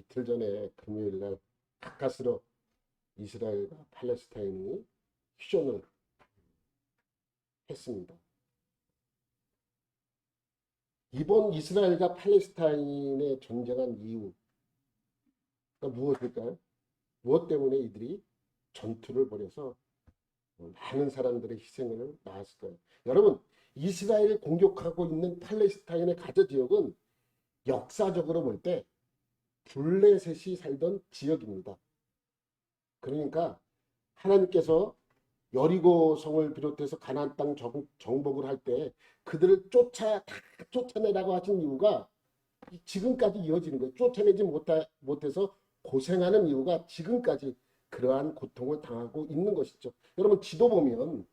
이틀 전에 금요일 날 가까스로 이스라엘과 팔레스타인이 휴전을 했습니다. 이번 이스라엘과 팔레스타인의 전쟁한 이유가 무엇일까요? 무엇 때문에 이들이 전투를 벌여서 많은 사람들의 희생을 낳았을까요? 여러분, 이스라엘을 공격하고 있는 팔레스타인의 가저 지역은 역사적으로 볼 때 블레셋이 살던 지역입니다. 그러니까 하나님께서 여리고 성을 비롯해서 가나안 땅 정복을 할 때 그들을 다 쫓아내라고 하신 이유가 지금까지 이어지는 거예요. 쫓아내지 못해서 고생하는 이유가 지금까지 그러한 고통을 당하고 있는 것이죠. 여러분 지도 보면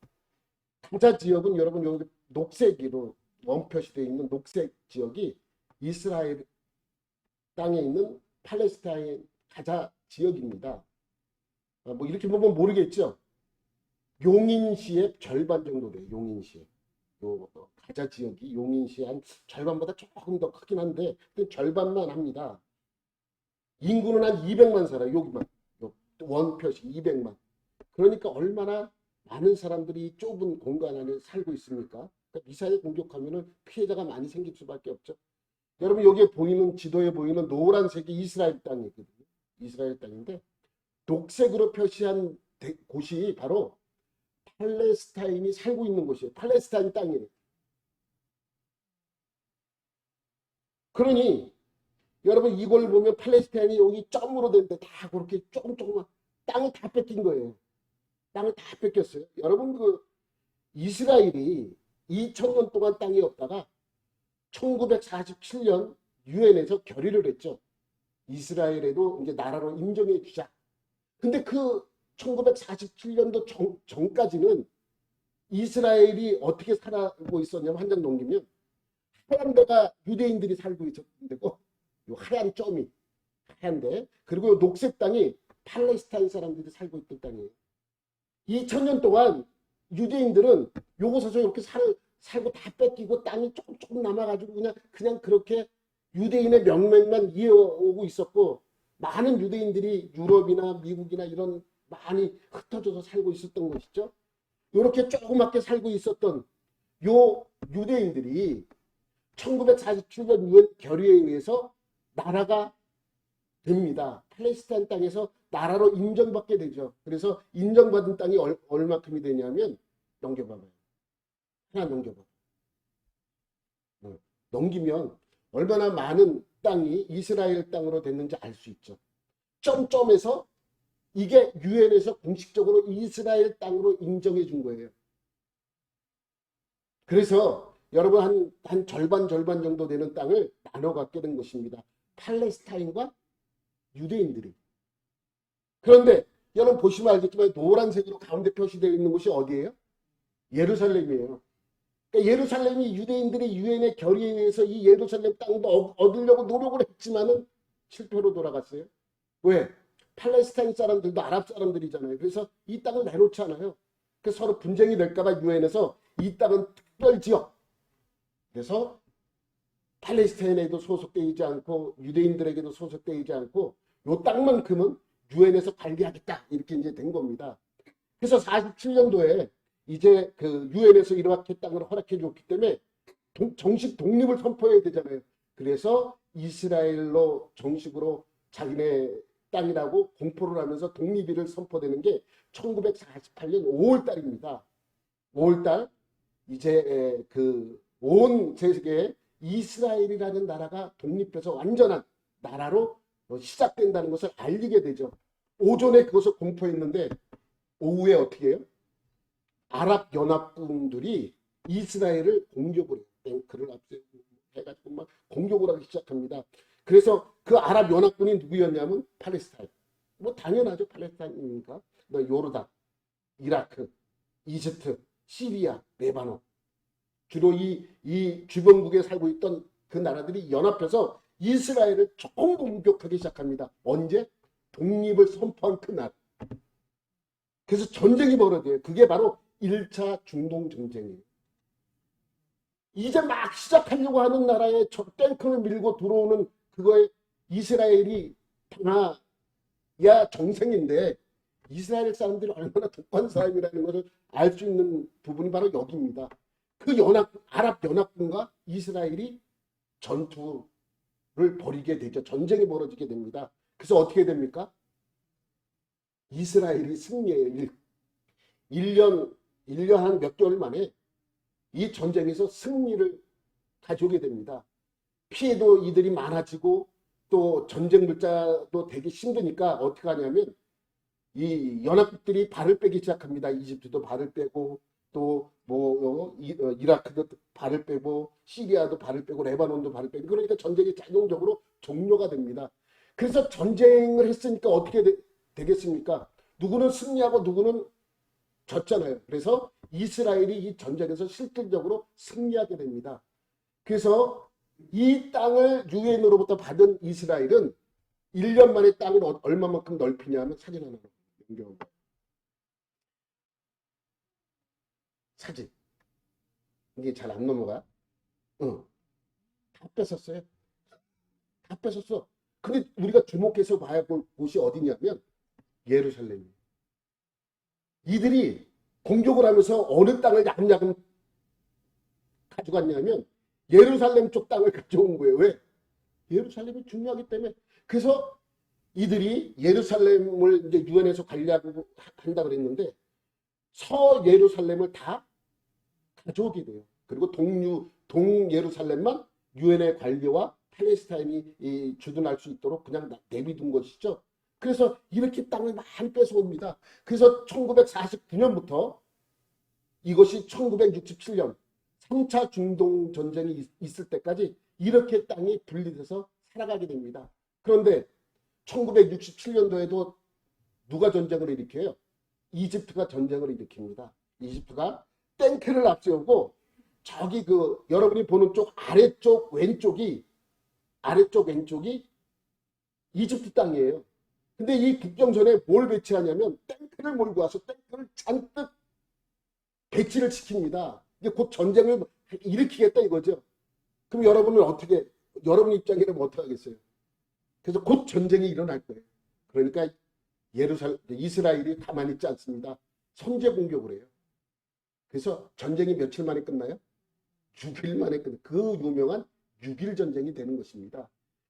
가자 지역은 여러분 여기 녹색으로 원표시 되어 있는 녹색 지역이 이스라엘 땅에 있는 팔레스타인 가자 지역입니다. 뭐 이렇게 보면 모르겠죠. 용인시의 절반 정도 돼요. 용인시. 요 가자 지역이 용인시의 한 절반보다 조금 더 크긴 한데 절반만 합니다. 인구는 한 200만 살아요. 여기만. 원표시 200만. 그러니까 얼마나 많은 사람들이 좁은 공간 안에 살고 있습니까? 그러니까 미사일 공격하면은 피해자가 많이 생길 수밖에 없죠. 여러분 여기에 보이는 지도에 보이는 노란색이 이스라엘 땅이거든요. 이스라엘 땅인데 녹색으로 표시한 곳이 바로 팔레스타인이 살고 있는 곳이에요. 팔레스타인 땅이에요. 그러니 여러분 이걸 보면 팔레스타인이 여기 점으로 된데 다 그렇게 조금만 땅을 다 뺏긴 거예요. 땅을 다 뺏겼어요. 여러분 그 이스라엘이 2000년 동안 땅이 없다가 1947년 유엔에서 결의를 했죠. 이스라엘에도 이제 나라로 인정해 주자. 근데 그 1947년도 전까지는 이스라엘이 어떻게 살아고 있었냐면 한 장 넘기면 하얀 데가 유대인들이 살고 있었던 데고 요 하얀 점이 하얀데 그리고 요 녹색 땅이 팔레스타인 사람들이 살고 있던 땅이에요. 2000년 동안 유대인들은 요곳에서 이렇게 살고 다 뺏기고 땅이 조금 남아가지고 그냥 그렇게 유대인의 명맥만 이어오고 있었고 많은 유대인들이 유럽이나 미국이나 이런 많이 흩어져서 살고 있었던 것이죠. 이렇게 조그맣게 살고 있었던 요 유대인들이 1947년 유엔 결의에 의해서 나라가 됩니다. 팔레스타인 땅에서 나라로 인정받게 되죠. 그래서 인정받은 땅이 얼마큼이 되냐면 넘겨봐봐요. 하나 넘겨봐. 넘기면 얼마나 많은 땅이 이스라엘 땅으로 됐는지 알 수 있죠. 점점에서 이게 유엔에서 공식적으로 이스라엘 땅으로 인정해 준 거예요. 그래서 여러분 한 절반 정도 되는 땅을 나눠 갖게 된 것입니다. 팔레스타인과 유대인들이. 그런데 여러분 보시면 알겠지만 노란색으로 가운데 표시되어 있는 곳이 어디예요? 예루살렘이에요. 그러니까 예루살렘이 유대인들이 유엔의 결의에 의해서 이 예루살렘 땅도 얻으려고 노력을 했지만은 실패로 돌아갔어요. 왜? 팔레스타인 사람들도 아랍 사람들이잖아요. 그래서 이 땅을 내놓지 않아요. 그래서 서로 분쟁이 될까봐 유엔에서 이 땅은 특별지역. 그래서 팔레스타인에도 소속되지 않고 유대인들에게도 소속되지 않고 요 땅만큼은 유엔에서 관리하겠다 이렇게 이제 된 겁니다. 그래서 47년도에 이제 그 유엔에서 이렇게 땅을 허락해 줬기 때문에 정식 독립을 선포해야 되잖아요. 그래서 이스라엘로 정식으로 자기네 땅이라고 공포를 하면서 독립일을 선포되는 게 1948년 5월달입니다. 5월달 이제 그 온 세계에 이스라엘이라는 나라가 독립해서 완전한 나라로 시작된다는 것을 알리게 되죠. 오전에 그것을 공포했는데 오후에 어떻게 해요? 아랍 연합군들이 이스라엘을 공격을 해요. 탱크를 해가지고 막 공격을 하기 시작합니다. 그래서 그 아랍 연합군이 누구였냐면 팔레스타인. 뭐 당연하죠. 팔레스타인이니까. 요르단, 이라크, 이집트, 시리아, 레바논. 주로 이 주변국에 살고 있던 그 나라들이 연합해서 이스라엘을 조금 공격하기 시작합니다. 언제? 독립을 선포한 그날. 그래서 전쟁이 벌어져요. 그게 바로 1차 중동전쟁이에요. 이제 막 시작하려고 하는 나라에 저 탱크를 밀고 들어오는 그거에 이스라엘이 당해야 정생인데 이스라엘 사람들이 얼마나 독한 사람이라는 것을 알 수 있는 부분이 바로 여기입니다. 그 아랍 연합군과 이스라엘이 전투를 벌이게 되죠. 전쟁이 벌어지게 됩니다. 그래서 어떻게 됩니까? 이스라엘이 승리해요. 1년 한 몇 개월 만에 이 전쟁에서 승리를 가져오게 됩니다. 피해도 이들이 많아지고 또 전쟁 물자도 되게 힘드니까 어떻게 하냐면 이 연합국들이 발을 빼기 시작합니다. 이집트도 발을 빼고 또 뭐 이라크도 발을 빼고 시리아도 발을 빼고 레바논도 발을 빼고 그러니까 전쟁이 자동적으로 종료가 됩니다. 그래서 전쟁을 했으니까 어떻게 되겠습니까? 누구는 승리하고 누구는 졌잖아요. 그래서 이스라엘이 이 전쟁에서 실질적으로 승리하게 됩니다. 그래서 이 땅을 유엔으로부터 받은 이스라엘은 1년 만에 땅을 얼마만큼 넓히냐면 사진 하나 연결합니다. 사진. 이게 잘 안 넘어가. 다 뺏었어요. 다 뺏었어. 근데 우리가 주목해서 봐야 볼 곳이 어디냐면 예루살렘이에요. 이들이 공격을 하면서 어느 땅을 야금야금 가져갔냐면 예루살렘 쪽 땅을 가져온 거예요. 왜? 예루살렘이 중요하기 때문에. 그래서 이들이 예루살렘을 이제 유엔에서 관리하고 한다 그랬는데 서예루살렘을 다 가져오게 돼요. 그리고 동예루살렘만 유엔의 관리와 팔레스타인이 주둔할 수 있도록 그냥 내비둔 것이죠. 그래서 이렇게 땅을 많이 뺏어옵니다. 그래서 1949년부터 이것이 1967년 3차 중동 전쟁이 있을 때까지 이렇게 땅이 분리돼서 살아가게 됩니다. 그런데 1967년도에도 누가 전쟁을 일으켜요? 이집트가 전쟁을 일으킵니다. 이집트가 탱크를 앞세우고 저기 여러분이 보는 쪽 아래쪽 왼쪽이 이집트 땅이에요. 근데 이 국경선에 뭘 배치하냐면 탱크를 몰고 와서 탱크를 잔뜩 배치를 시킵니다. 이게 곧 전쟁을 일으키겠다 이거죠. 그럼 여러분 입장이라면 어떻게 하겠어요? 그래서 곧 전쟁이 일어날 거예요. 그러니까 이스라엘이 가만히 있지 않습니다. 선제 공격을 해요. 그래서 전쟁이 며칠 만에 끝나요? 6일 만에 끝나요. 그 유명한 6일 전쟁이 되는 것입니다.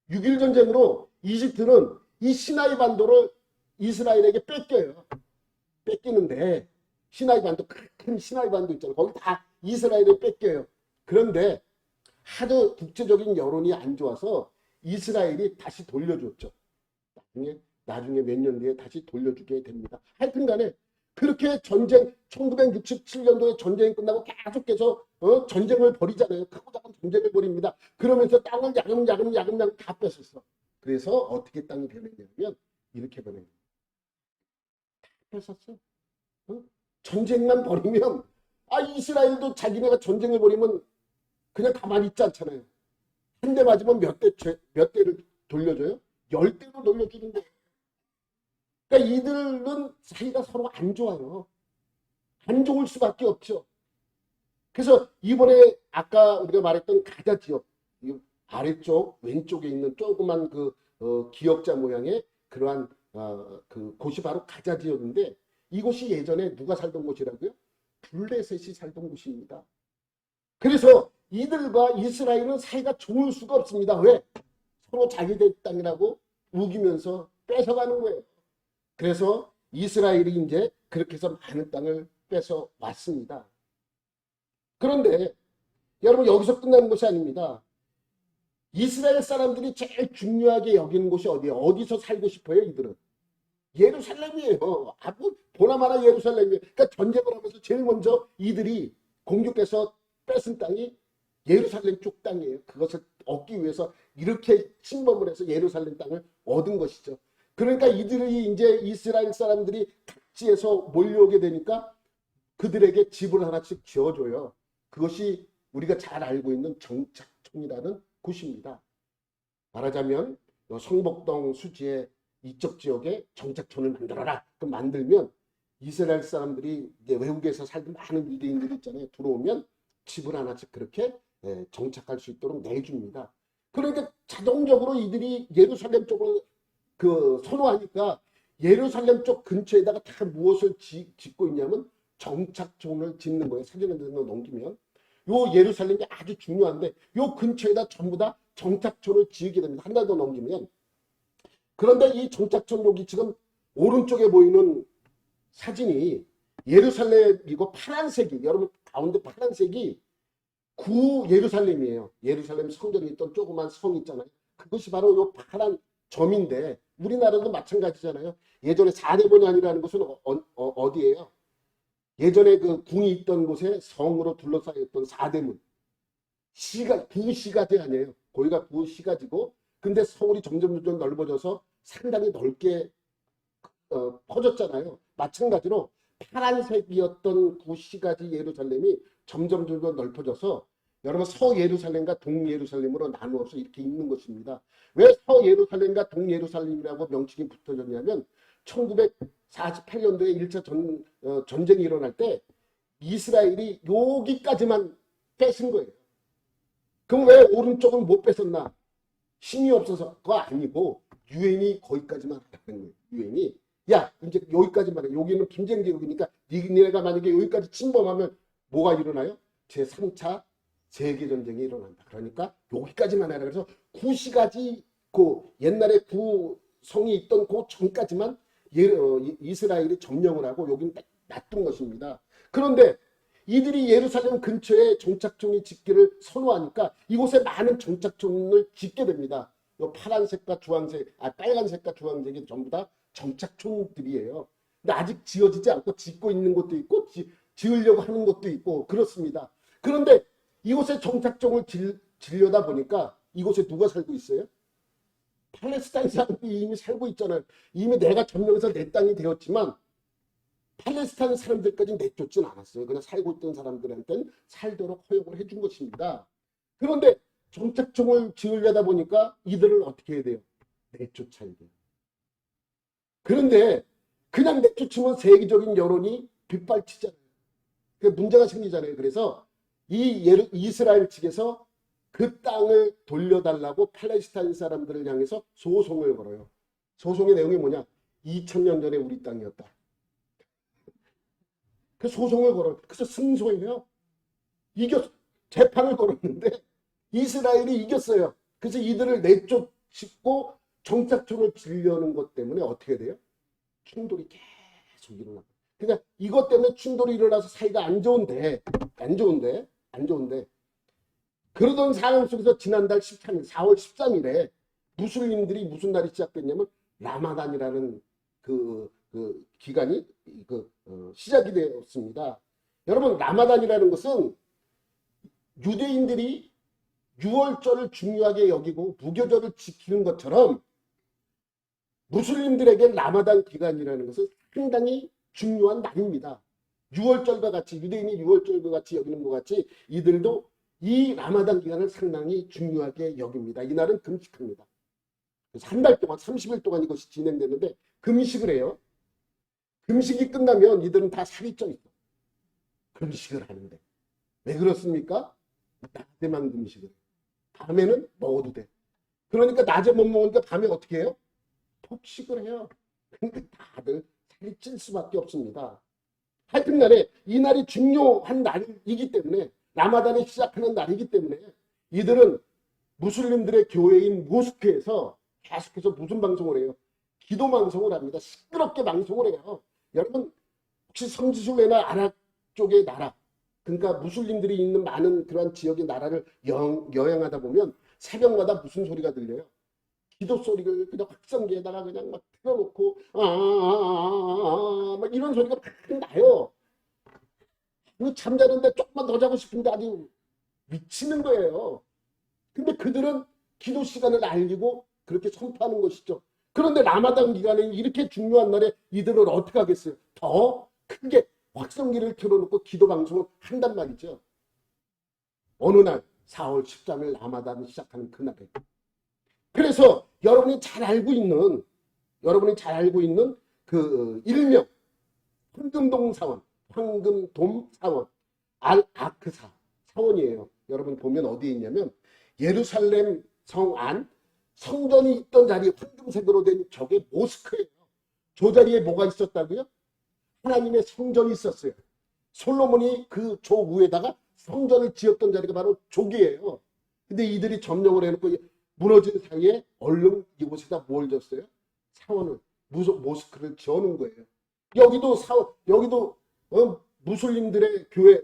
6일 전쟁으로 이집트는 이 시나이 반도를 이스라엘에게 뺏겨요. 뺏기는데 시나이 반도, 큰 시나이 반도 있잖아요. 거기 다 이스라엘에 뺏겨요. 그런데 하도 국제적인 여론이 안 좋아서 이스라엘이 다시 돌려줬죠. 나중에 몇 년 뒤에 다시 돌려주게 됩니다. 하여튼 간에 그렇게 1967년도에 전쟁이 끝나고 계속해서 전쟁을 벌이잖아요. 크고 작은 전쟁을 벌입니다. 그러면서 땅을 야금야금 다 뺏었어. 그래서 어떻게 땅이 변했냐면 이렇게 변해요. 다 뺏었어. 전쟁만 벌이면 이스라엘도 자기네가 전쟁을 벌이면 그냥 가만히 있지 않잖아요. 한 대 맞으면 몇 대를 돌려줘요? 10대로 돌려주는데. 그러니까 이들은 사이가 서로 안 좋아요. 안 좋을 수밖에 없죠. 그래서 이번에 아까 우리가 말했던 가자 지역, 아래쪽 왼쪽에 있는 조그만 기역자 모양의 그러한 곳이 바로 가자 지역인데 이곳이 예전에 누가 살던 곳이라고요? 블레셋이 살던 곳입니다. 그래서 이들과 이스라엘은 사이가 좋을 수가 없습니다. 왜? 서로 자기들 땅이라고 우기면서 뺏어가는 거예요. 그래서 이스라엘이 이제 그렇게 해서 많은 땅을 뺏어 왔습니다. 그런데 여러분 여기서 끝나는 것이 아닙니다. 이스라엘 사람들이 제일 중요하게 여기는 곳이 어디예요? 어디서 살고 싶어요? 이들은 예루살렘이에요. 보나마나 예루살렘이에요. 그러니까 전쟁을 하면서 제일 먼저 이들이 공격해서 뺏은 땅이 예루살렘 쪽 땅이에요. 그것을 얻기 위해서 이렇게 침범을 해서 예루살렘 땅을 얻은 것이죠. 그러니까 이들이 이제 이스라엘 사람들이 각지에서 몰려오게 되니까 그들에게 집을 하나씩 지어줘요. 그것이 우리가 잘 알고 있는 정착촌이라는 곳입니다. 말하자면 성복동 수지의 이쪽 지역에 정착촌을 만들어라. 그럼 만들면 이스라엘 사람들이 이제 외국에서 살던 많은 유대인들이 있잖아요. 들어오면 집을 하나씩 그렇게 정착할 수 있도록 내줍니다. 그러니까 자동적으로 이들이 예루살렘 쪽으로 선호하니까 예루살렘 쪽 근처에다가 다 무엇을 짓고 있냐면 정착촌을 짓는 거예요. 사진을 넘기면 요 예루살렘이 아주 중요한데 요 근처에다 전부 다 정착촌을 지으게 됩니다. 한 달 더 넘기면. 그런데 이 정착촌 여기 지금 오른쪽에 보이는 사진이 예루살렘이고 파란색이, 여러분 가운데 파란색이 구 예루살렘이에요. 예루살렘 성전에 있던 조그만 성 있잖아요. 그것이 바로 요 파란 점인데 우리나라도 마찬가지잖아요. 예전에 사대문이라는 곳은 어디예요? 예전에 그 궁이 있던 곳에 성으로 둘러싸여 있던 사대문. 구시가지 아니에요. 거기가 구시가지고 근데 서울이 점점 넓어져서 상당히 넓게 퍼졌잖아요. 마찬가지로 파란색이었던 구시가지 예루살렘이 점점 넓어져서 여러분 서예루살렘과 동예루살렘으로 나누어서 이렇게 있는 것입니다. 왜 서예루살렘과 동예루살렘이라고 명칭이 붙어졌냐면 1948년도에 1차 전쟁이 일어날 때 이스라엘이 여기까지만 뺏은 거예요. 그럼 왜 오른쪽은 못 뺏었나? 힘이 없어서가 아니고 유엔이 거기까지만 하는 거예요. 유엔이 야 이제 여기까지만 해. 여기는 분쟁 지역이니까 니네가 만약에 여기까지 침범하면 뭐가 일어나요? 제3차 세계전쟁이 일어난다. 그러니까 여기까지만 해라. 그래서 구시가지 그 옛날에 구성이 있던 그 전까지만 이스라엘이 점령을 하고 여기는 놔둔 것입니다. 그런데 이들이 예루살렘 근처에 정착촌이 짓기를 선호하니까 이곳에 많은 정착촌을 짓게 됩니다. 요 파란색과 주황색, 빨간색과 주황색이 전부 다 정착촌들이에요. 근데 아직 지어지지 않고 짓고 있는 것도 있고 지으려고 하는 것도 있고 그렇습니다. 그런데 이곳에 정착촌을 지려다 보니까 이곳에 누가 살고 있어요? 팔레스타인 사람들이 이미 살고 있잖아요. 이미 내가 점령해서 내 땅이 되었지만 팔레스타인 사람들까지 내쫓진 않았어요. 그냥 살고 있던 사람들한테는 살도록 허용을 해준 것입니다. 그런데 정착촌을 지으려다 보니까 이들은 어떻게 해야 돼요? 내쫓아야 돼요. 그런데 그냥 내쫓으면 세계적인 여론이 빗발치잖아요. 문제가 생기잖아요. 그래서 이스라엘 측에서 그 땅을 돌려달라고 팔레스타인 사람들을 향해서 소송을 걸어요. 소송의 내용이 뭐냐? 2000년 전에 우리 땅이었다. 그 소송을 걸어요. 그래서 승소해요. 재판을 걸었는데 이스라엘이 이겼어요. 그래서 이들을 내쫓고 정착촌을 지려는 것 때문에 어떻게 돼요? 충돌이 계속 일어나요. 그러니까 이것 때문에 충돌이 일어나서 사이가 안 좋은데 그러던 상황 속에서 지난달 13일 4월 13일에 무슬림들이 무슨 날이 시작됐냐면 라마단이라는 그 기간이 시작이 되었습니다. 여러분 라마단이라는 것은 유대인들이 유월절을 중요하게 여기고 무교절을 지키는 것처럼 무슬림들에게 라마단 기간이라는 것은 상당히 중요한 날입니다. 유월절과 같이 유대인이 유월절과 같이 여기는 것 같이 이들도 이 라마단 기간을 상당히 중요하게 여깁니다. 이날은 금식합니다. 그래서 한 달 동안 30일 동안 이것이 진행되는데 금식을 해요. 금식이 끝나면 이들은 다 살이 쪄 있어. 금식을 하는데 왜 그렇습니까? 낮에만 금식을 해. 밤에는 먹어도 돼. 그러니까 낮에 못 먹으니까 밤에 어떻게 해요? 폭식을 해요. 그러니까 다들 살이 찔 수밖에 없습니다. 하여튼간에 이 날이 중요한 날이기 때문에 라마단이 시작하는 날이기 때문에 이들은 무슬림들의 교회인 모스크에서 계속해서 무슨 방송을 해요? 기도 방송을 합니다. 시끄럽게 방송을 해요. 여러분 혹시 성지순례나 아랍 쪽의 나라 그러니까 무슬림들이 있는 많은 그러한 지역의 나라를 여행하다 보면 새벽마다 무슨 소리가 들려요? 기도 소리를 그냥 확성기에다가 그냥 막 틀어놓고 막 이런 소리가 막 나요. 잠자는데 조금만 더 자고 싶은데 아주 미치는 거예요. 근데 그들은 기도 시간을 알리고 그렇게 선포하는 것이죠. 그런데 라마단 기간에 이렇게 중요한 날에 이들은 어떻게 하겠어요? 더 크게 확성기를 틀어놓고 기도 방송을 한단 말이죠. 어느 날 4월 13일 라마단을 시작하는 그날에 그래서 여러분이 잘 알고 있는 그 일명 황금동 사원, 황금돔 사원, 알아크사 사원이에요. 여러분 보면 어디에 있냐면 예루살렘 성 안 성전이 있던 자리 황금색으로 된 저게 모스크예요. 저 자리에 뭐가 있었다고요? 하나님의 성전이 있었어요. 솔로몬이 그 조 위에다가 성전을 지었던 자리가 바로 저기예요. 근데 이들이 점령을 해놓고 무너진 사이에 얼른 이곳에다 뭘 졌어요? 사원을, 모스크를 지어놓은 거예요. 여기도 무슬림들의 교회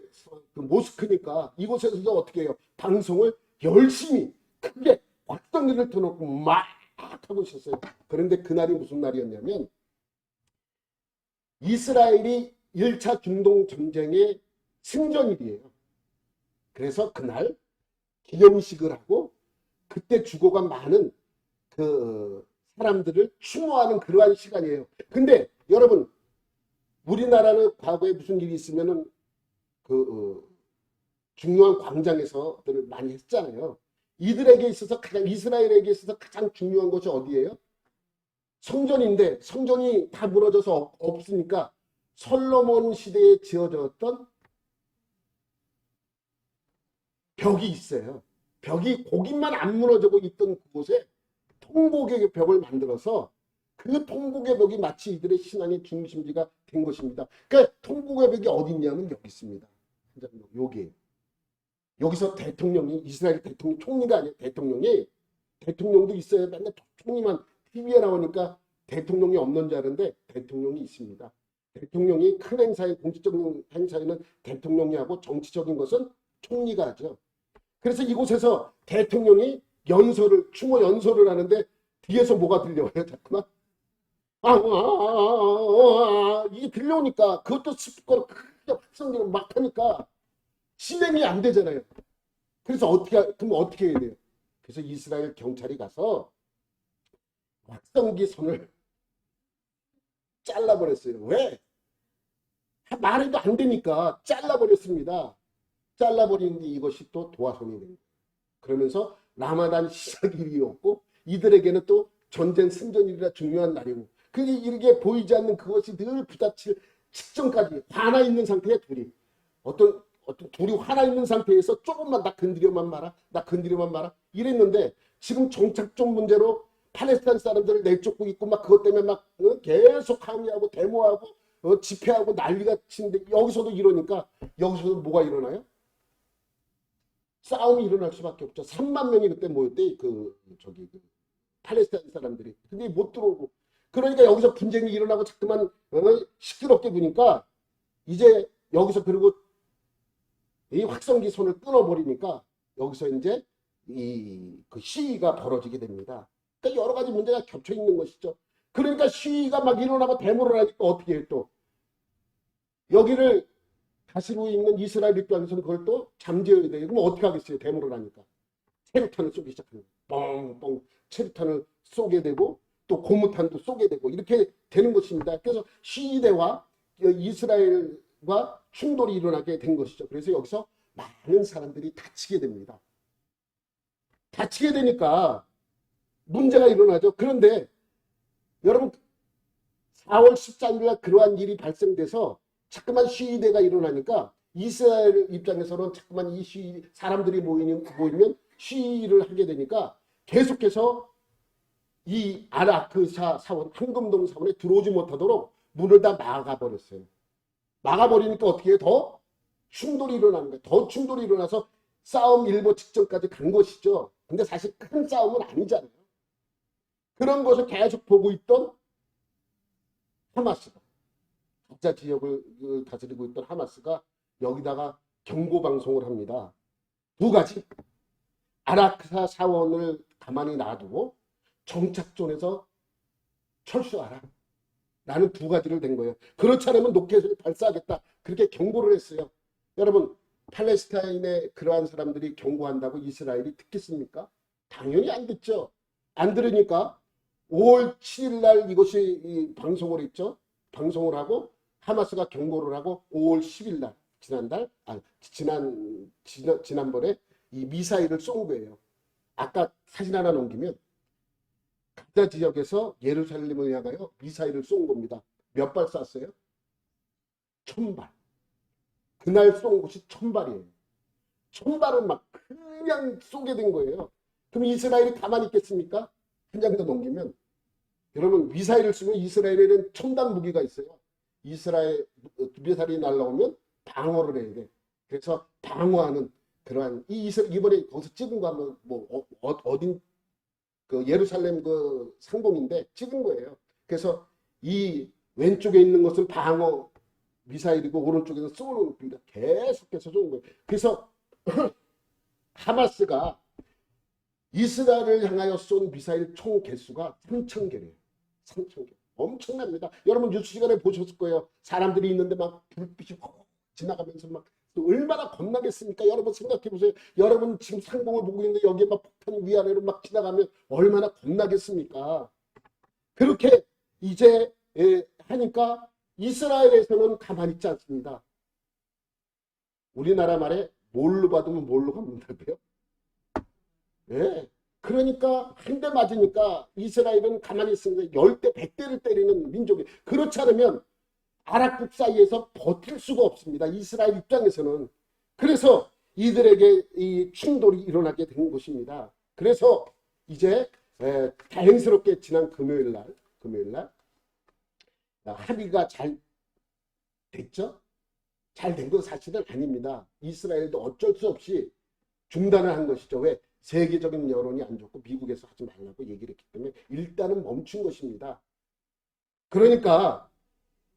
그 모스크니까 이곳에서도 어떻게 해요? 방송을 열심히 크게 곽성기를 터놓고 막 하고 있었어요. 그런데 그날이 무슨 날이었냐면 이스라엘이 1차 중동 전쟁의 승전일이에요. 그래서 그날 기념식을 하고 그때 죽어간 많은 그 사람들을 추모하는 그러한 시간이에요. 근데 여러분 우리나라는 과거에 무슨 일이 있으면은 중요한 광장에서들 많이 했잖아요. 이들에게 있어서 이스라엘에게 있어서 가장 중요한 것이 어디예요? 성전인데 성전이 다 무너져서 없으니까 솔로몬 시대에 지어졌던 벽이 있어요. 벽이 거기만 안 무너지고 있던 그곳에 통곡의 벽을 만들어서 그 통곡의 벽이 마치 이들의 신앙의 중심지가 된 것입니다. 그러니까 통곡의 벽이 어디 있냐면 여기 있습니다. 여기 여기서 대통령이 이스라엘 대통령 총리가 아니라 대통령도 있어요. 맨날 총리만 TV에 나오니까 대통령이 없는 줄 아는데 대통령이 있습니다. 대통령이 큰 행사에 공식적인 행사에는 대통령이 하고 정치적인 것은 총리가 하죠. 그래서 이곳에서 대통령이 추모 연설을 하는데 뒤에서 뭐가 들려와요? 자꾸만 이게 들려오니까 그것도 스피커로 크게 확성기를 막 하니까 실행이 안 되잖아요. 그래서 그럼 어떻게 해야 돼요? 그래서 이스라엘 경찰이 가서 확성기 선을 잘라버렸어요. 왜? 말해도 안 되니까 잘라버렸습니다. 잘라버리는데 이것이 또 도화선이 된 거예요. 그러면서 라마단 시작일이었고 이들에게는 또 전쟁 승전일이라 중요한 날이고 그게 이렇게 보이지 않는 그것이 늘 부딪힐 직전까지 화나 있는 상태에 어떤 둘이 화나 있는 상태에서 조금만 나 건드려만 마라 이랬는데 지금 정착적 문제로 팔레스타인 사람들을 내쫓고 있고 막 그것 때문에 막 계속 항의하고 데모하고 집회하고 난리가 치는데 여기서도 이러니까 여기서도 뭐가 일어나요? 싸움이 일어날 수밖에 없죠. 3만 명이 그때 모였대. 팔레스타인 사람들이. 근데 못 들어오고. 그러니까 여기서 분쟁이 일어나고 자꾸만 시끄럽게 보니까 이제 여기서 그리고 이 확성기 손을 끊어버리니까 여기서 이제 그 시위가 벌어지게 됩니다. 그러니까 여러 가지 문제가 겹쳐 있는 것이죠. 그러니까 시위가 막 일어나고 데모를 하니까 어떻게 해 또. 여기를 다스리고 있는 이스라엘 입장에서는 그걸 또 잠재워야 돼요. 그럼 어떻게 하겠어요? 데모를 하니까. 체류탄을 쏘기 시작합니다. 뻥뻥 체류탄을 쏘게 되고 또 고무탄도 쏘게 되고 이렇게 되는 것입니다. 그래서 시위대와 이스라엘과 충돌이 일어나게 된 것이죠. 그래서 여기서 많은 사람들이 다치게 됩니다. 다치게 되니까 문제가 일어나죠. 그런데 여러분 4월 14일 날 그러한 일이 발생돼서 자꾸만 시위대가 일어나니까 이스라엘 입장에서는 자꾸만 사람들이 모이면 시위를 하게 되니까 계속해서 이 아라크사 사원, 황금동 사원에 들어오지 못하도록 문을 다 막아버렸어요. 막아버리니까 어떻게 해요? 더 충돌이 일어나는 거예요. 더 충돌이 일어나서 싸움 일보 직전까지 간 것이죠. 근데 사실 큰 싸움은 아니잖아요. 그런 것을 계속 보고 있던 하마스가 가자 지역을 다스리고 있던 하마스가 여기다가 경고방송을 합니다. 두 가지. 아라크사 사원을 가만히 놔두고 정착존에서 철수하라. 라는 두 가지를 된 거예요. 그렇지 않으면 로켓을 발사하겠다. 그렇게 경고를 했어요. 여러분 팔레스타인의 그러한 사람들이 경고한다고 이스라엘이 듣겠습니까? 당연히 안 듣죠. 안 들으니까 5월 7일 날 이것이 방송을 했죠. 방송을 하고 하마스가 경고를 하고 5월 10일 날 지난번에 이 미사일을 쏜 거예요. 아까 사진 하나 넘기면 가자 지역에서 예루살렘을 향하여 미사일을 쏜 겁니다. 몇 발 쐈어요? 1000발. 그날 쏜 것이 1000발이에요. 1000발을 막 그냥 쏘게 된 거예요. 그럼 이스라엘이 가만히 있겠습니까? 한 장 더 넘기면 여러분 미사일을 쓰면 이스라엘에는 첨단 무기가 있어요. 이스라엘 미사일이 날라오면 방어를 해야 돼. 그래서 방어하는 그러한 이번에 거기서 찍은 거 한번 어딘 그 예루살렘 그 상공인데 찍은 거예요. 그래서 이 왼쪽에 있는 것은 방어 미사일이고 오른쪽에는 쏘는 겁니다. 계속해서 쏘는 거예요. 그래서 하마스가 이스라엘을 향하여 쏜 미사일 총 개수가 3,000개래요. 3,000개. 엄청납니다. 여러분 뉴스 시간에 보셨을 거예요. 사람들이 있는데 막 불빛이 지나가면서 막 얼마나 겁나겠습니까? 여러분 생각해 보세요. 여러분 지금 상공을 보고 있는데 여기에 막 폭탄이 위아래로 막 지나가면 얼마나 겁나겠습니까? 그렇게 이제 하니까 이스라엘에서는 가만히 있지 않습니다. 우리나라 말에 뭘로 받으면 뭘로 갚는다고요? 예. 그러니까 한 대 맞으니까 이스라엘은 가만히 있으니까 10대 100대를 때리는 민족이 그렇지 않으면 아랍국 사이에서 버틸 수가 없습니다. 이스라엘 입장에서는. 그래서 이들에게 이 충돌이 일어나게 된 것입니다. 그래서 이제 다행스럽게 지난 금요일날 합의가 잘 됐죠? 잘 된 건 사실은 아닙니다. 이스라엘도 어쩔 수 없이 중단을 한 것이죠. 왜? 세계적인 여론이 안 좋고 미국에서 하지 말라고 얘기를 했기 때문에 일단은 멈춘 것입니다. 그러니까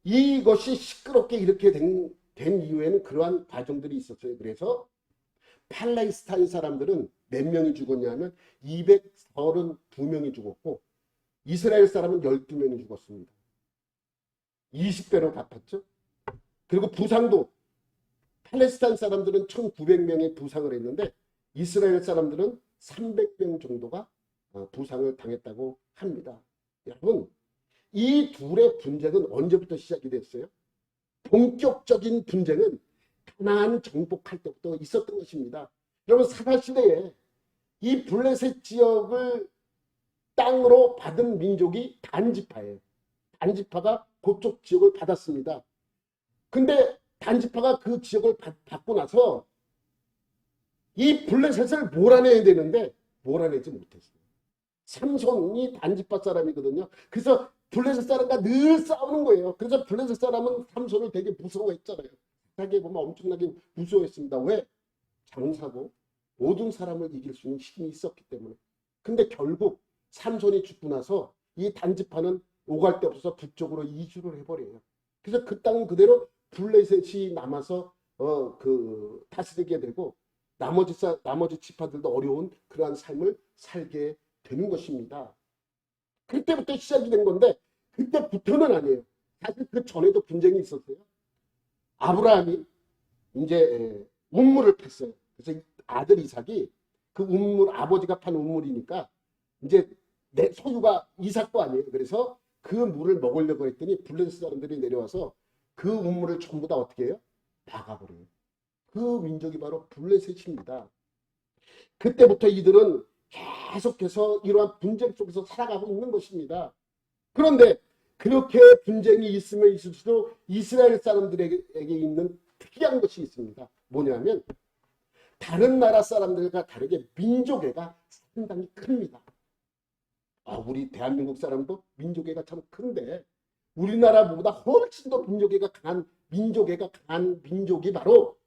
이것이 시끄럽게 이렇게 된 이후에는 그러한 과정들이 있었어요. 그래서 팔레스타인 사람들은 몇 명이 죽었냐면 232명이 죽었고 이스라엘 사람은 12명이 죽었습니다. 20배로 갚았죠. 그리고 부상도 팔레스타인 사람들은 1900명의 부상을 했는데 이스라엘 사람들은 300명 정도가 부상을 당했다고 합니다. 여러분 이 둘의 분쟁은 언제부터 시작이 됐어요? 본격적인 분쟁은 가나안 정복할 때부터 있었던 것입니다. 여러분 사사시대에 이 블레셋 지역을 땅으로 받은 민족이 단지파예요. 단지파가 그쪽 지역을 받았습니다. 근데 단지파가 그 지역을 받고 나서 이 블레셋을 몰아내야 되는데 몰아내지 못했어요. 삼손이 단지파 사람이거든요. 그래서 블레셋 사람과 늘 싸우는 거예요. 그래서 블레셋 사람은 삼손을 되게 무서워했잖아요. 자기에 보면 엄청나게 무서워했습니다. 왜? 장사고 모든 사람을 이길 수 있는 힘이 있었기 때문에. 근데 결국 삼손이 죽고 나서 이 단지파는 오갈 데 없어서 북쪽으로 이주를 해버려요. 그래서 그 땅은 그대로 블레셋이 남아서 다스리게 되고 나머지 지파들도 어려운 그러한 삶을 살게 되는 것입니다. 그때부터 시작이 된 건데 그때부터는 아니에요. 사실 그 전에도 분쟁이 있었어요. 아브라함이 이제 운물을 팼어요. 그래서 아들 이삭이 그 운물 아버지가 판 운물이니까 이제 내 소유가 이삭도 아니에요. 그래서 그 물을 먹으려고 했더니 블레셋 사람들이 내려와서 그 운물을 전부 다 어떻게 해요? 막아버려요. 그 민족이 바로 블레셋입니다. 그때부터 이들은 계속해서 이러한 분쟁 속에서 살아가고 있는 것입니다. 그런데 그렇게 분쟁이 있으면 있을수록 이스라엘 사람들에게 있는 특이한 것이 있습니다. 뭐냐면 다른 나라 사람들과 다르게 민족애가 상당히 큽니다. 우리 대한민국 사람도 민족애가 참 큰데 우리나라보다 훨씬 더 민족애가 강한 민족이 바로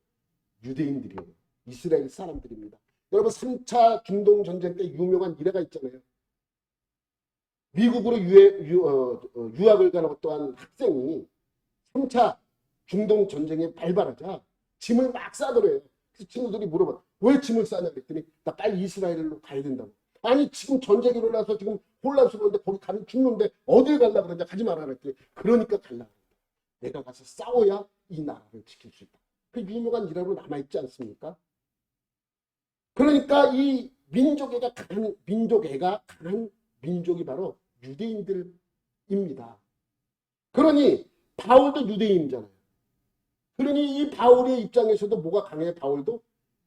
유대인들이에요. 이스라엘 사람들입니다. 여러분 3차 중동 전쟁 때 유명한 일화가 있잖아요. 미국으로 유학을 간 어떠한 학생이 3차 중동 전쟁에 발발하자 짐을 막 싸더래요. 그래서 친구들이 물어봐. 왜 짐을 싸냐 그랬더니 나 빨리 이스라엘로 가야 된다고. 아니 지금 전쟁이 일어나서 지금 혼란스러운데 거기 가면 죽는데 어딜 가려고 그러냐 가지 말라 그랬더니 그러니까 가려고 그랬다. 내가 가서 싸워야 이 나라를 지킬 수 있다. 그 유명한 일화로 남아있지 않습니까? 그러니까 이 민족애가 강한 민족이 바로 유대인들입니다. 그러니 바울도 유대인이잖아요. 그러니 이 바울의 입장에서도 뭐가 강해요? 바울도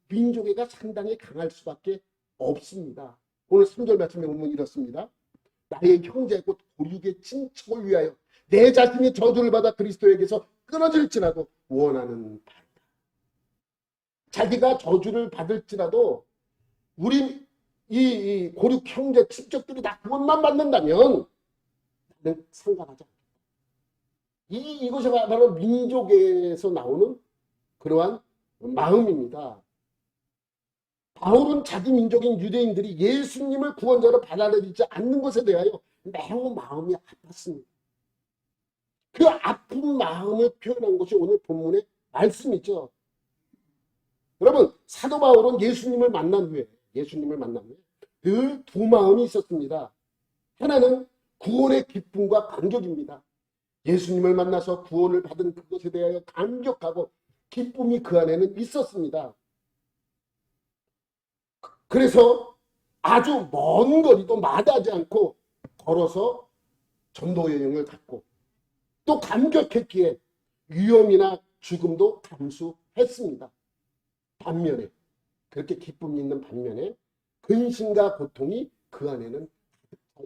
민족애가 상당히 강할 수밖에 없습니다. 오늘 3절 말씀에 보면 이렇습니다. 나의 형제 곧 고륙의 친척을 위하여 내 자신이 저주를 받아 그리스도에게서 끊어질지라도 원하는 바이다. 자기가 저주를 받을지라도 우리 이 고륙 형제 친척들이 다 그것만 받는다면 나는 상관하지 않겠다. 이것이 바로 민족에서 나오는 그러한 마음입니다. 바울은 자기 민족인 유대인들이 예수님을 구원자로 받아들이지 않는 것에 대하여 매우 마음이 아팠습니다. 그 아픈 마음을 표현한 것이 오늘 본문의 말씀이죠. 여러분, 사도 바울은 예수님을 만난 후에 늘 두 마음이 있었습니다. 하나는 구원의 기쁨과 감격입니다. 예수님을 만나서 구원을 받은 그것에 대하여 감격하고 기쁨이 그 안에는 있었습니다. 그래서 아주 먼 거리도 마다하지 않고 걸어서 전도 여행을 갔고 또 감격했기에 위험이나 죽음도 감수했습니다. 반면에 그렇게 기쁨이 있는 반면에 근심과 고통이 그 안에는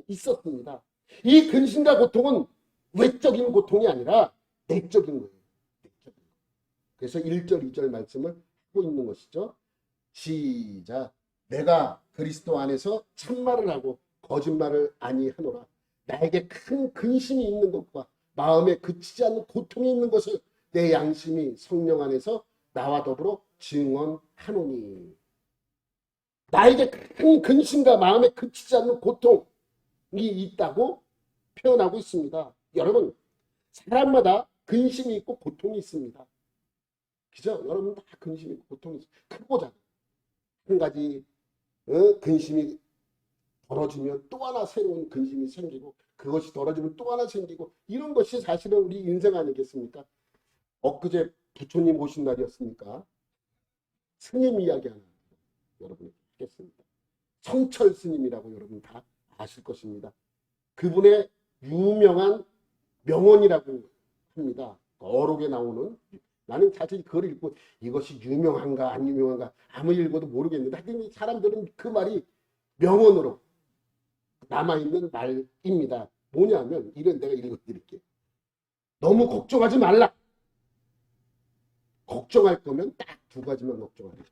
있었습니다. 이 근심과 고통은 외적인 고통이 아니라 내적인 거예요. 그래서 1절, 2절 말씀을 하고 있는 것이죠. 시작. 내가 그리스도 안에서 참말을 하고 거짓말을 아니하노라. 나에게 큰 근심이 있는 것과 마음에 그치지 않는 고통이 있는 것을 내 양심이 성령 안에서 나와 더불어 증언하노니. 나에게 큰 근심과 마음에 그치지 않는 고통이 있다고 표현하고 있습니다. 여러분, 사람마다 근심이 있고 고통이 있습니다. 그죠? 여러분 다 근심이 있고 고통이 있어요. 크고 작은 한 가지 근심이 덜어지면 또 하나 새로운 근심이 생기고 그것이 덜어지면 또 하나 생기고 이런 것이 사실은 우리 인생 아니겠습니까? 엊그제 부처님 오신 날이었으니까 스님 이야기 하나 여러분에게 하겠습니다. 성철 스님이라고 여러분 다 아실 것입니다. 그분의 유명한 명언이라고 합니다. 어록에 나오는, 나는 사실 그걸 읽고 이것이 유명한가 안 유명한가 아무 읽어도 모르겠는데 하여튼 사람들은 그 말이 명언으로 남아있는 말입니다. 뭐냐면 이런, 내가 읽어드릴게요. 너무 걱정하지 말라. 걱정할 거면 딱 두 가지만 걱정하라.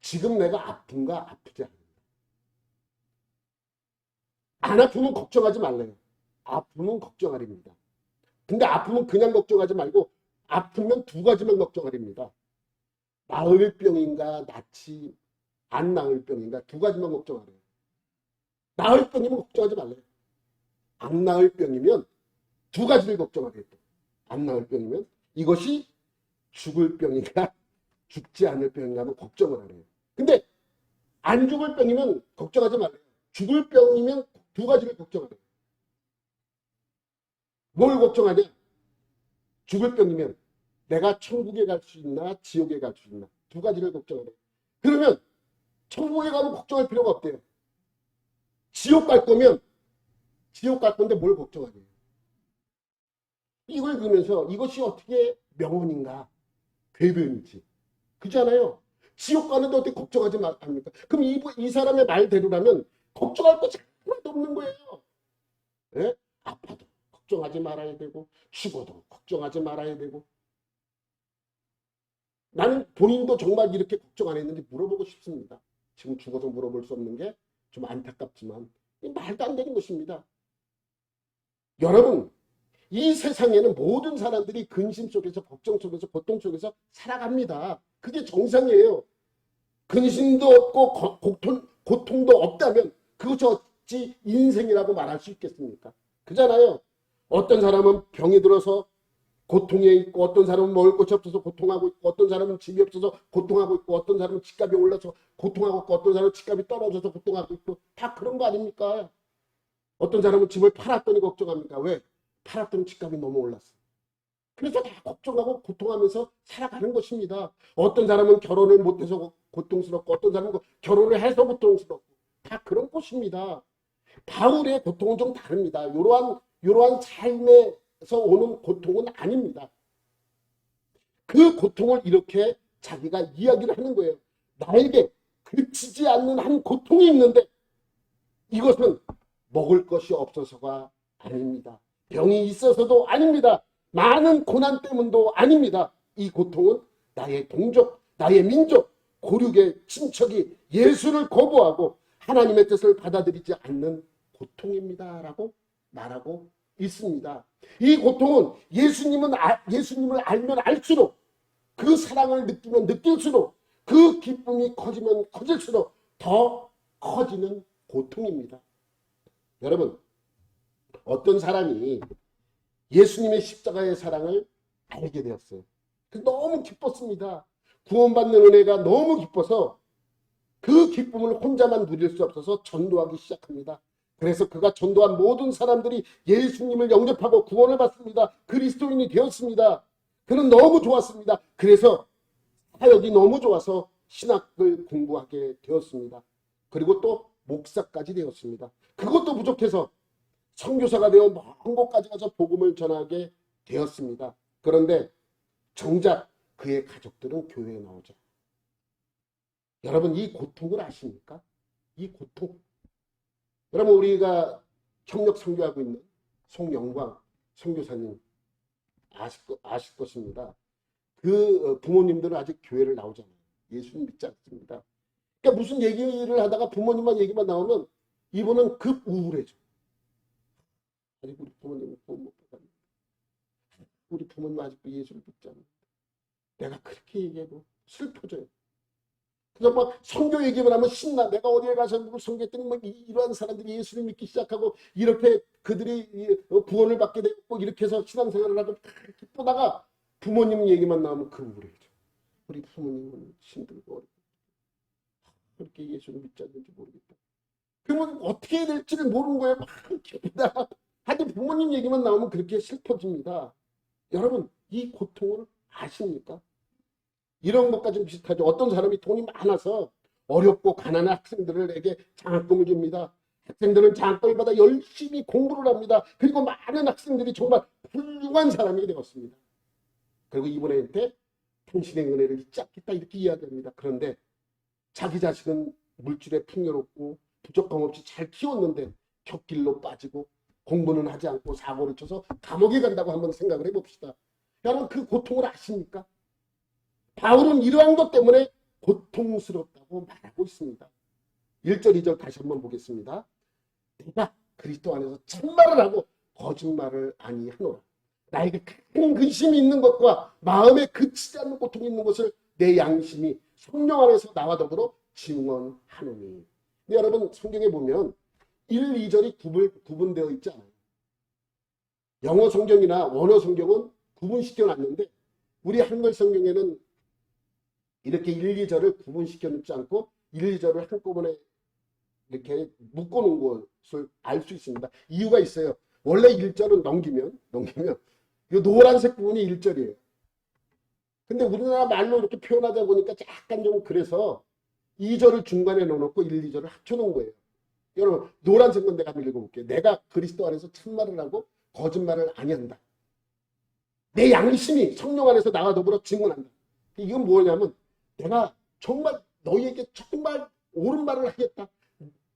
지금 내가 아픈가 아프지 않은가. 안 아프면 걱정하지 말래요. 아프면 걱정하랍니다. 근데 아프면 그냥 걱정하지 말고 아프면 두 가지만 걱정하랍니다. 나을 병인가 낫지 안 나을 병인가 두 가지만 걱정하래요. 나을 병이면 걱정하지 말래요. 안 나을 병이면 두 가지를 걱정하래요. 안 나을 병이면 이것이 죽을 병인가 죽지 않을 병인가 하면 걱정을 하래요. 근데 안 죽을 병이면 걱정하지 말래요. 죽을 병이면 두 가지를 걱정하래요. 뭘 걱정하냐? 죽을 병이면 내가 천국에 갈 수 있나 지옥에 갈 수 있나 두 가지를 걱정하래요. 그러면 천국에 가면 걱정할 필요가 없대요. 지옥 갈 거면 지옥 갈 건데 뭘 걱정하냐. 이걸 그러면서 이것이 어떻게 명언인가 궤변인지 그잖아요. 지옥 가는데 어떻게 걱정하지 말합니까? 그럼 이 사람의 말대로라면 걱정할 것이 하나도 없는 거예요. 네? 아파도 걱정하지 말아야 되고 죽어도 걱정하지 말아야 되고. 나는 본인도 정말 이렇게 걱정 안 했는지 물어보고 싶습니다. 지금 죽어서 물어볼 수 없는 게 좀 안타깝지만 말도 안 되는 것입니다. 여러분, 이 세상에는 모든 사람들이 근심 속에서 걱정 속에서 고통 속에서 살아갑니다. 그게 정상이에요. 근심도 없고 고통도 없다면 그것이 어찌 인생이라고 말할 수 있겠습니까? 그잖아요. 어떤 사람은 병이 들어서 고통에 있고 어떤 사람은 먹을 것이 없어서 고통하고 있고 어떤 사람은 집이 없어서 고통하고 있고 어떤 사람은 집값이 올라서 고통하고 있고 어떤 사람은 집값이 떨어져서 고통하고 있고 다 그런 거 아닙니까? 어떤 사람은 집을 팔았더니 걱정합니까? 왜? 팔았더니 집값이 너무 올랐어. 그래서 다 걱정하고 고통하면서 살아가는 것입니다. 어떤 사람은 결혼을 못해서 고통스럽고 어떤 사람은 결혼을 해서 고통스럽고 다 그런 것입니다. 바울의 고통은 좀 다릅니다. 이러한 삶에서 오는 고통은 아닙니다. 그 고통을 이렇게 자기가 이야기를 하는 거예요. 나에게 그치지 않는 한 고통이 있는데 이것은 먹을 것이 없어서가 아닙니다. 병이 있어서도 아닙니다. 많은 고난 때문도 아닙니다. 이 고통은 나의 동족, 나의 민족, 고륙의 친척이 예수를 거부하고 하나님의 뜻을 받아들이지 않는 고통입니다 라고 말하고 있습니다. 이 고통은 예수님을 알면 알수록, 그 사랑을 느끼면 느낄수록, 그 기쁨이 커지면 커질수록 더 커지는 고통입니다. 여러분, 어떤 사람이 예수님의 십자가의 사랑을 알게 되었어요. 너무 기뻤습니다. 구원받는 은혜가 너무 기뻐서 그 기쁨을 혼자만 누릴 수 없어서 전도하기 시작합니다. 그래서 그가 전도한 모든 사람들이 예수님을 영접하고 구원을 받습니다. 그리스도인이 되었습니다. 그는 너무 좋았습니다. 그래서 사역이 너무 좋아서 신학을 공부하게 되었습니다. 그리고 또 목사까지 되었습니다. 그것도 부족해서 선교사가 되어 먼 곳까지 가서 복음을 전하게 되었습니다. 그런데 정작 그의 가족들은 교회에 나오죠. 여러분, 이 고통을 아십니까? 이 고통. 여러분, 우리가 협력 선교하고 있는 송영광 선교사님 아실 것입니다. 그 부모님들은 아직 교회를 나오잖아요. 예수님 믿지 않습니다. 그러니까 무슨 얘기를 하다가 부모님만 얘기만 나오면 이분은 급 우울해져. 아직 우리 부모님은 구원 못 받았는데, 우리 부모님 아직도 예수를 믿지 않는데, 내가 그렇게 얘기해도 슬퍼져요. 그래서 막 선교 얘기만 하면 신나. 내가 어디에 가서 누구 선교했더니 막 이러한 사람들이 예수를 믿기 시작하고 이렇게 그들이 구원을 받게 되고 이렇게 해서 신앙생활을 하고 기쁘다가 부모님 얘기만 나오면 그 우울해져. 우리 부모님은 힘들고 어렵고 그렇게 예수를 믿지 않는지 모르겠다. 그러면 어떻게 해야 될지를 모르는 거예요. 막 기쁘다. 하여튼 부모님 얘기만 나오면 그렇게 슬퍼집니다. 여러분, 이 고통을 아십니까? 이런 것과 좀 비슷하죠. 어떤 사람이 돈이 많아서 어렵고 가난한 학생들에게 장학금을 줍니다. 학생들은 장학금을 받아 열심히 공부를 합니다. 그리고 많은 학생들이 정말 훌륭한 사람이 되었습니다. 그리고 이분한테 당신의 은혜를 잊지 않겠다 이렇게 이야기합니다. 그런데 자기 자식은 물질에 풍요롭고 부족함 없이 잘 키웠는데 곁길로 빠지고 공부는 하지 않고 사고를 쳐서 감옥에 간다고 한번 생각을 해봅시다. 여러분, 그 고통을 아십니까? 바울은 이러한 것 때문에 고통스럽다고 말하고 있습니다. 1절 2절 다시 한번 보겠습니다. 내가 그리스도 안에서 참말을 하고 거짓말을 아니하노라. 나에게 큰 근심이 있는 것과 마음에 그치지 않는 고통이 있는 것을 내 양심이 성령 안에서 나와 더불어 증언하노니. 근데 여러분, 성경에 보면 1, 2절이 구분되어 있지 않아요. 영어 성경이나 원어 성경은 구분시켜 놨는데 우리 한글 성경에는 이렇게 1, 2절을 구분시켜 놓지 않고 1, 2절을 한꺼번에 이렇게 묶어놓은 것을 알 수 있습니다. 이유가 있어요. 원래 1절은 넘기면 이 노란색 부분이 1절이에요. 근데 우리나라 말로 이렇게 표현하다 보니까 약간 좀 그래서 2절을 중간에 넣어놓고 1, 2절을 합쳐놓은 거예요. 여러분, 노란색 건 내가 한번 읽어볼게요. 내가 그리스도 안에서 참말을 하고 거짓말을 아니한다. 내 양심이 성령 안에서 나와 더불어 증언한다. 이건 뭐냐면 내가 정말 너희에게 정말 옳은 말을 하겠다.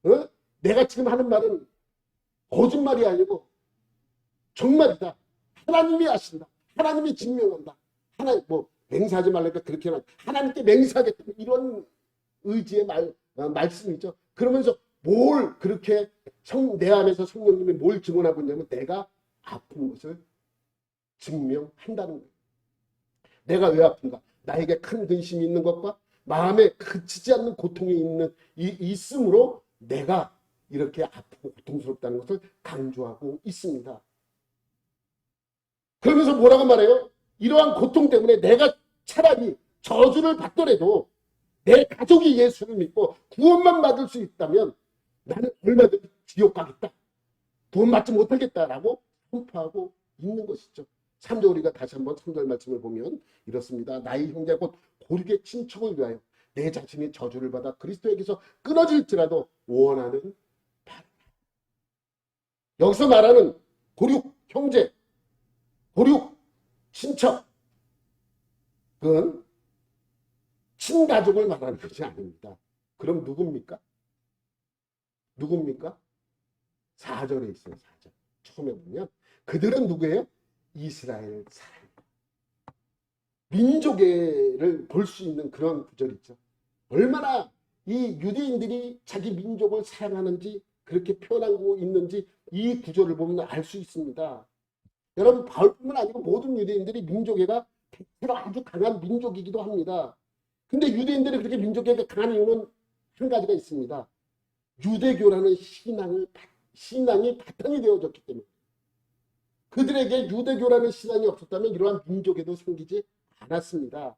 어? 내가 지금 하는 말은 거짓말이 아니고 정말이다. 하나님이 하신다. 하나님이 증명한다. 하나님 뭐 맹세하지 말라니까 그렇게 하나님께 맹세하겠다. 이런 의지의 말씀이죠. 그러면서 뭘 그렇게 내 안에서 성령님이 뭘 증언하고 있냐면 내가 아픈 것을 증명한다는 거예요. 내가 왜 아픈가? 나에게 큰 근심이 있는 것과 마음에 그치지 않는 고통이 있으므로 내가 이렇게 아프고 고통스럽다는 것을 강조하고 있습니다. 그러면서 뭐라고 말해요? 이러한 고통 때문에 내가 차라리 저주를 받더라도 내 가족이 예수를 믿고 구원만 받을 수 있다면 나는 얼마든지 지옥 가겠다. 구원 받지 못하겠다라고 선포하고 있는 것이죠. 3절 우리가 다시 한번 3절 말씀을 보면 이렇습니다. 나의 형제 곧 고륙의 친척을 위하여 내 자신이 저주를 받아 그리스도에게서 끊어질지라도 원하는 바라. 여기서 말하는 고륙 형제, 고륙 친척, 그건 친가족을 말하는 것이 아닙니다. 그럼 누굽니까? 누굽니까? 4절에 있어요. 4절. 처음에 보면 그들은 누구예요? 이스라엘 사람. 민족애를 볼 수 있는 그런 구절이 있죠. 얼마나 이 유대인들이 자기 민족을 사랑하는지 그렇게 표현하고 있는지 이 구조를 보면 알 수 있습니다. 여러분 바울뿐만 아니고 모든 유대인들이 민족애가 대체로 아주 강한 민족이기도 합니다. 근데 유대인들이 그렇게 민족애가 강한 이유는 한 가지가 있습니다. 유대교라는 신앙이 바탕이 되어졌기 때문에. 그들에게 유대교라는 신앙이 없었다면 이러한 민족애도 생기지 않았습니다.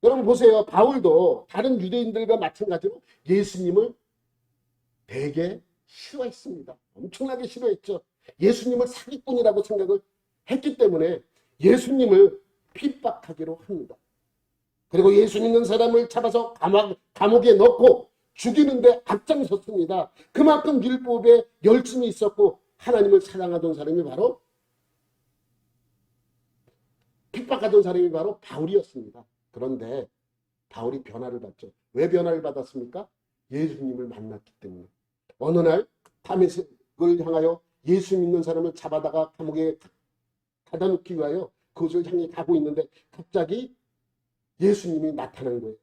여러분 보세요. 바울도 다른 유대인들과 마찬가지로 예수님을 되게 싫어했습니다. 엄청나게 싫어했죠. 예수님을 사기꾼이라고 생각을 했기 때문에 예수님을 핍박하기로 합니다. 그리고 예수 믿는 사람을 잡아서 감옥에 넣고 죽이는데 앞장섰습니다. 그만큼 율법에 열심히 있었고 하나님을 사랑하던 사람이 바로 핍박하던 사람이 바로 바울이었습니다. 그런데 바울이 변화를 받죠. 왜 변화를 받았습니까? 예수님을 만났기 때문에. 어느 날 다메섹을 향하여 예수 믿는 사람을 잡아다가 감옥에 가다 놓기 위하여 그곳을 향해 가고 있는데 갑자기 예수님이 나타난 거예요.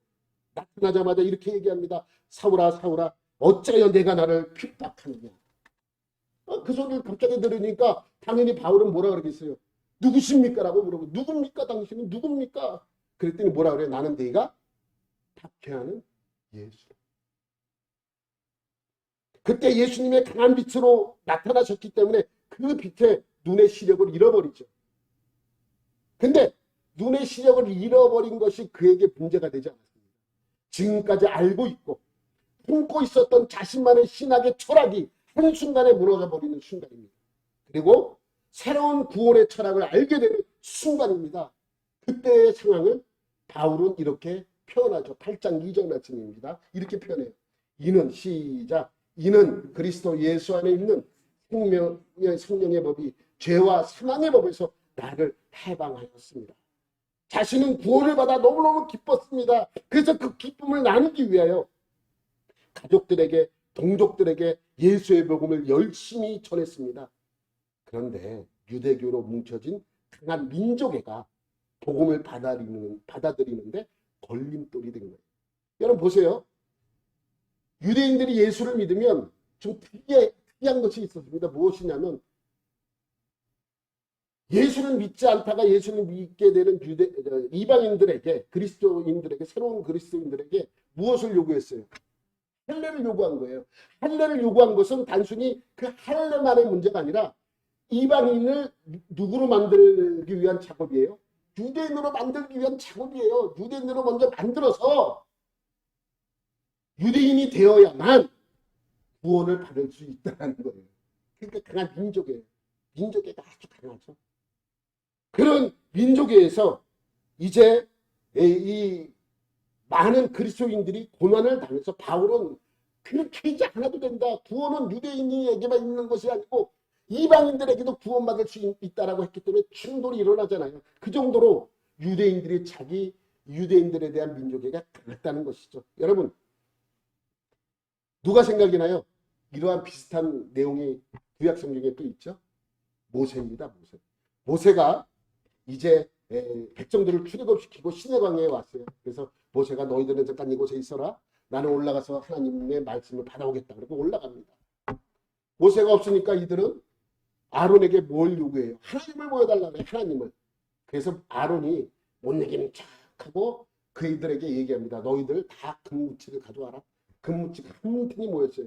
나타나자마자 이렇게 얘기합니다. 사울아 사울아 어찌하여 내가 나를 핍박하느냐. 그 소리를 갑자기 들으니까 당연히 바울은 뭐라 그러겠어요. 누구십니까? 라고 물어보고 누굽니까? 당신은 누굽니까? 그랬더니 뭐라 그래요? 나는 네가 박해하는 예수. 그때 예수님의 강한 빛으로 나타나셨기 때문에 그 빛에 눈의 시력을 잃어버리죠. 근데 눈의 시력을 잃어버린 것이 그에게 문제가 되지 않았습니다. 지금까지 알고 있고 품고 있었던 자신만의 신학의 철학이 한순간에 무너져버리는 순간입니다. 그리고 새로운 구원의 철학을 알게 되는 순간입니다. 그때의 상황을 바울은 이렇게 표현하죠. 8장 2절 말씀입니다. 이렇게 표현해요. 이는 시작. 이는 그리스도 예수 안에 있는 성령의 법이 죄와 사망의 법에서 나를 해방하였습니다. 자신은 구원을 받아 너무너무 기뻤습니다. 그래서 그 기쁨을 나누기 위하여 가족들에게 동족들에게 예수의 복음을 열심히 전했습니다. 그런데 유대교로 뭉쳐진 강한 민족애가 복음을 받아들이는데 걸림돌이 된 거예요. 여러분 보세요. 유대인들이 예수를 믿으면 좀 특이한 것이 있었습니다. 무엇이냐면 예수를 믿지 않다가 예수를 믿게 되는 이방인들에게 그리스도인들에게 새로운 그리스도인들에게 무엇을 요구했어요? 할례를 요구한 거예요. 할례를 요구한 것은 단순히 그 할례만의 문제가 아니라 이방인을 누구로 만들기 위한 작업이에요? 유대인으로 만들기 위한 작업이에요. 유대인으로 먼저 만들어서 유대인이 되어야만 구원을 받을 수 있다는 거예요. 그러니까 강한 민족이에요. 민족애가 아주 강하죠. 그런 민족애에서 이제 이 많은 그리스도인들이 고난을 당해서 바울은 그렇게 이제 않아도 된다. 구원은 유대인에게만 있는 것이 아니고 이방인들에게도 구원받을 수 있다라고 했기 때문에 충돌이 일어나잖아요. 그 정도로 유대인들이 자기 유대인들에 대한 민족애가 강했다는 것이죠. 여러분 누가 생각이 나요? 이러한 비슷한 내용이 구약 성경에 또 있죠. 모세입니다. 모세가 이제 백성들을 출애굽시키고 시내광야에 왔어요. 그래서 모세가 너희들은 잠깐 이곳에 있어라. 나는 올라가서 하나님의 말씀을 받아오겠다. 그리고 올라갑니다. 모세가 없으니까 이들은 아론에게 뭘 요구해요? 하나님을 보여달라고 해요. 하나님을. 그래서 아론이 못 내기는 척하고 그이들에게 얘기합니다. 너희들 다 금무치를 가져와라. 금무치가 한 튼이 모였어요.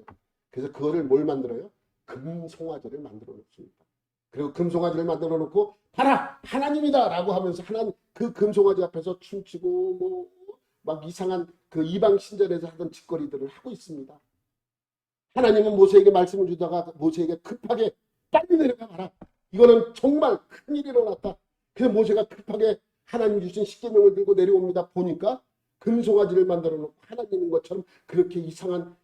그래서 그거를 뭘 만들어요? 금송아지를 만들어 놓습니다. 그리고 금송아지를 만들어 놓고 봐라 하나님이다 라고 하면서 하나님 그 금송아지 앞에서 춤추고 뭐 막 이상한 그 이방 신전에서 하던 짓거리들을 하고 있습니다. 하나님은 모세에게 말씀을 주다가 모세에게 급하게 빨리 내려가 봐라. 이거는 정말 큰일이 일어났다. 그래서 모세가 급하게 하나님 주신 십계명을 들고 내려옵니다. 보니까 금송아지를 만들어 놓고 하나님인 것처럼 그렇게 이상한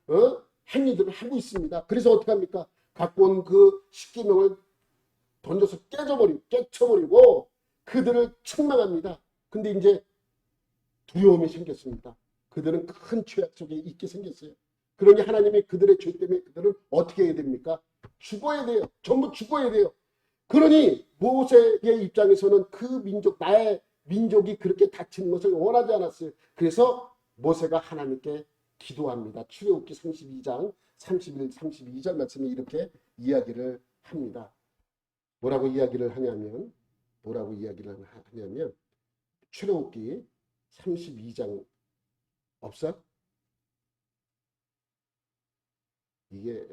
행위들을 하고 있습니다. 그래서 어떻게 합니까? 갖고 온 그 십계명을 던져서 깨쳐버리고 그들을 책망합니다. 근데 이제 두려움이 생겼습니다. 그들은 큰 죄악 속에 있게 생겼어요. 그러니 하나님이 그들의 죄 때문에 그들은 어떻게 해야 됩니까? 죽어야 돼요. 전부 죽어야 돼요. 그러니 모세의 입장에서는 그 민족, 나의 민족이 그렇게 다치는 것을 원하지 않았어요. 그래서 모세가 하나님께 기도합니다. 출애굽기 32장 31, 32절 말씀에 이렇게 이야기를 합니다. 뭐라고 이야기를 하냐면 출애굽기 32장 없어? 이게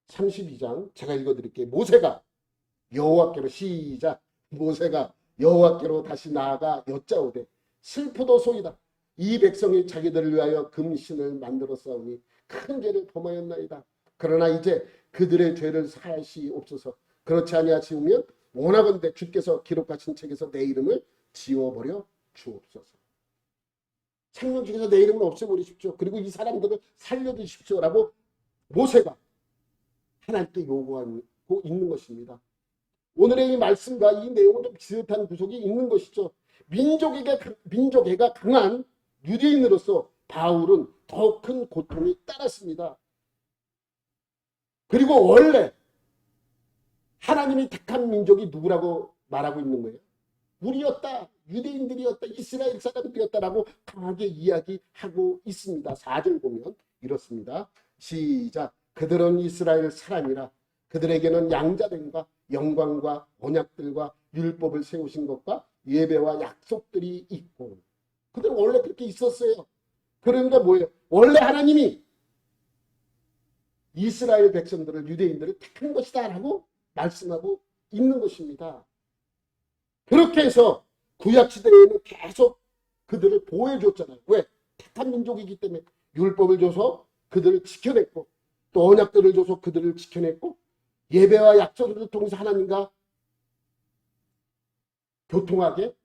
32장 제가 읽어드릴게요. 모세가 여호와께로 시작. 모세가 여호와께로 다시 나아가 여짜오되 슬프도소이다. 이 백성이 자기들을 위하여 금신을 만들어 싸우니 큰 죄를 범하였나이다. 그러나 이제 그들의 죄를 사하시옵소서. 그렇지 아니하시면 원하건대 주께서 기록하신 책에서 내 이름을 지워버려 주옵소서. 생명 중에서 내 이름을 없애버리십시오. 그리고 이 사람들을 살려주십시오라고 모세가 하나님께 요구하고 있는 것입니다. 오늘의 이 말씀과 이 내용은 좀 비슷한 구석이 있는 것이죠. 민족애가 강한 유대인으로서 바울은 더 큰 고통이 따랐습니다. 그리고 원래 하나님이 택한 민족이 누구라고 말하고 있는 거예요? 우리였다. 유대인들이었다. 이스라엘 사람들이었다라고 강하게 이야기하고 있습니다. 4절 보면 이렇습니다. 시작. 그들은 이스라엘 사람이라. 그들에게는 양자됨과 영광과 언약들과 율법을 세우신 것과 예배와 약속들이 있고. 그들은 원래 그렇게 있었어요. 그러니까 뭐예요? 원래 하나님이 이스라엘 백성들을, 유대인들을 택한 것이다 라고 말씀하고 있는 것입니다. 그렇게 해서 구약시대에는 계속 그들을 보호해 줬잖아요. 왜? 택한 민족이기 때문에 율법을 줘서 그들을 지켜냈고, 또 언약들을 줘서 그들을 지켜냈고, 예배와 약속을 통해서 하나님과 교통하게